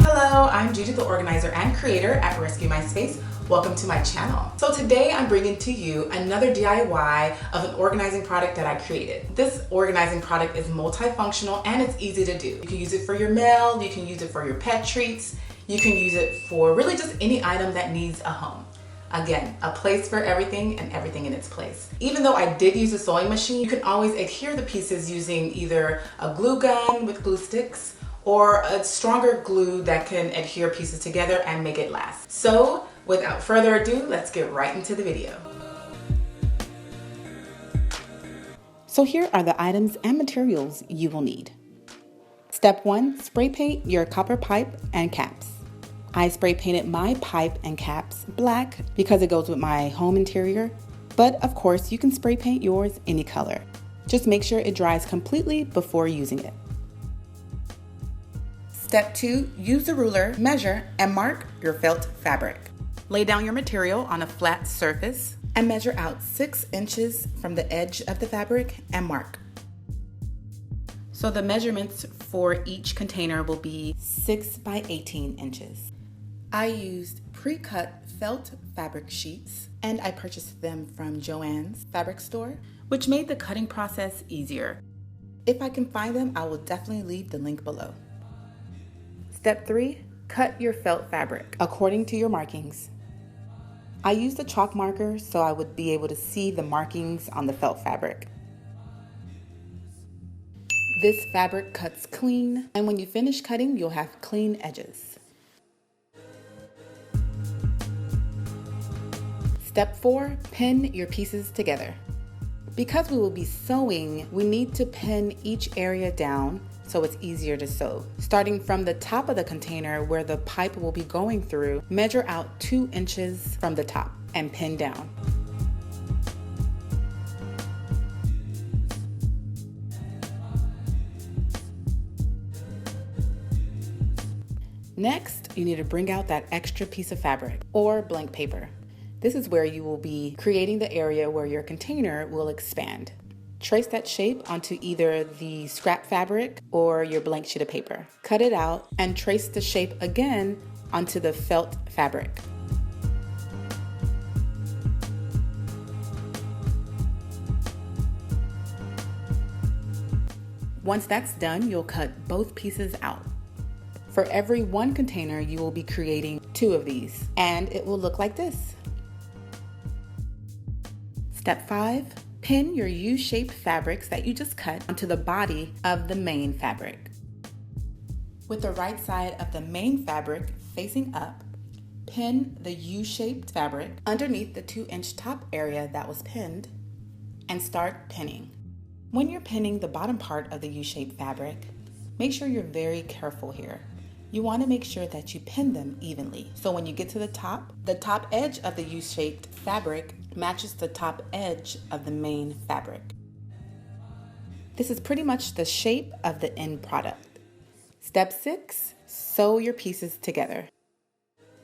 Hello, I'm Judi, the organizer and creator at Rescue My Space. Welcome to my channel. So today I'm bringing to you another DIY of an organizing product that I created. This organizing product is multifunctional and it's easy to do. You can use it for your mail, you can use it for your pet treats, you can use it for really just any item that needs a home. Again, a place for everything and everything in its place. Even though I did use a sewing machine, you can always adhere the pieces using either a glue gun with glue sticks or a stronger glue that can adhere pieces together and make it last. So without further ado, let's get right into the video. So here are the items and materials you will need. Step 1, spray paint your copper pipe and caps. I spray painted my pipe and caps black because it goes with my home interior, but of course you can spray paint yours any color. Just make sure it dries completely before using it. Step 2, use a ruler, measure, and mark your felt fabric. Lay down your material on a flat surface and measure out 6 inches from the edge of the fabric and mark. So the measurements for each container will be 6 by 18 inches. I used pre-cut felt fabric sheets and I purchased them from Joann's fabric store, which made the cutting process easier. If I can find them, I will definitely leave the link below. Step 3, cut your felt fabric according to your markings. I used a chalk marker so I would be able to see the markings on the felt fabric. This fabric cuts clean, and when you finish cutting, you'll have clean edges. Step 4, pin your pieces together. Because we will be sewing, we need to pin each area down so it's easier to sew. Starting from the top of the container where the pipe will be going through, measure out 2 inches from the top and pin down. Next, you need to bring out that extra piece of fabric or blank paper. This is where you will be creating the area where your container will expand. Trace that shape onto either the scrap fabric or your blank sheet of paper. Cut it out and trace the shape again onto the felt fabric. Once that's done, you'll cut both pieces out. For every one container, you will be creating 2 of these, and it will look like this. Step 5, pin your U-shaped fabrics that you just cut onto the body of the main fabric. With the right side of the main fabric facing up, pin the U-shaped fabric underneath the 2-inch top area that was pinned and start pinning. When you're pinning the bottom part of the U-shaped fabric, make sure you're very careful here. You want to make sure that you pin them evenly. So when you get to the top edge of the U-shaped fabric matches the top edge of the main fabric. This is pretty much the shape of the end product. Step 6, sew your pieces together.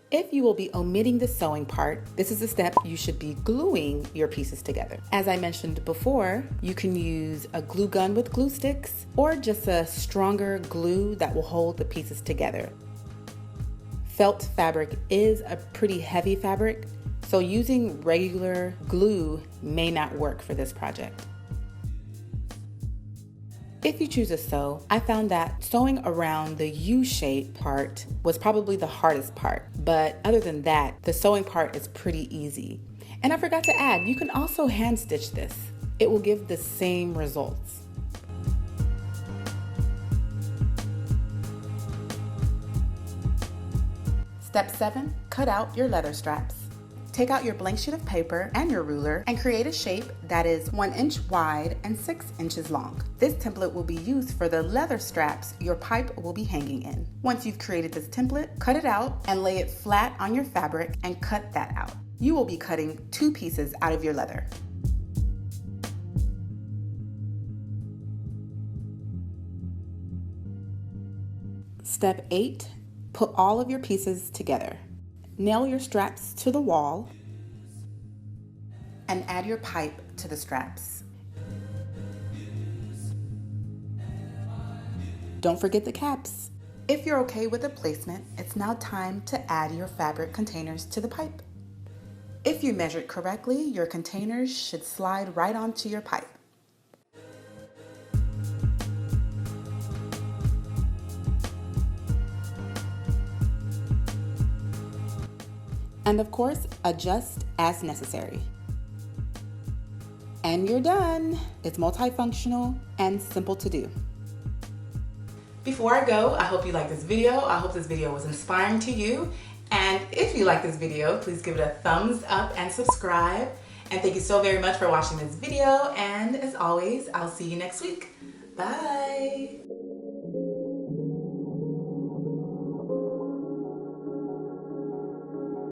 If you will be omitting the sewing part, this is the step you should be gluing your pieces together. As I mentioned before, you can use a glue gun with glue sticks or just a stronger glue that will hold the pieces together. Felt fabric is a pretty heavy fabric, so using regular glue may not work for this project. If you choose to sew, I found that sewing around the U-shape part was probably the hardest part, but other than that, the sewing part is pretty easy. And I forgot to add, you can also hand stitch this. It will give the same results. Step 7, cut out your leather straps. Take out your blank sheet of paper and your ruler and create a shape that is 1 inch wide and 6 inches long. This template will be used for the leather straps your pipe will be hanging in. Once you've created this template, cut it out and lay it flat on your fabric and cut that out. You will be cutting 2 pieces out of your leather. Step 8, put all of your pieces together. Nail your straps to the wall. and add your pipe to the straps. Don't forget the caps. If you're okay with the placement, it's now time to add your fabric containers to the pipe. If you measured correctly, your containers should slide right onto your pipe. And of course, adjust as necessary. And you're done. It's multifunctional and simple to do. Before I go, I hope you like this video. I hope this video was inspiring to you. And if you like this video, please give it a thumbs up and subscribe. And thank you so very much for watching this video. And as always, I'll see you next week. Bye.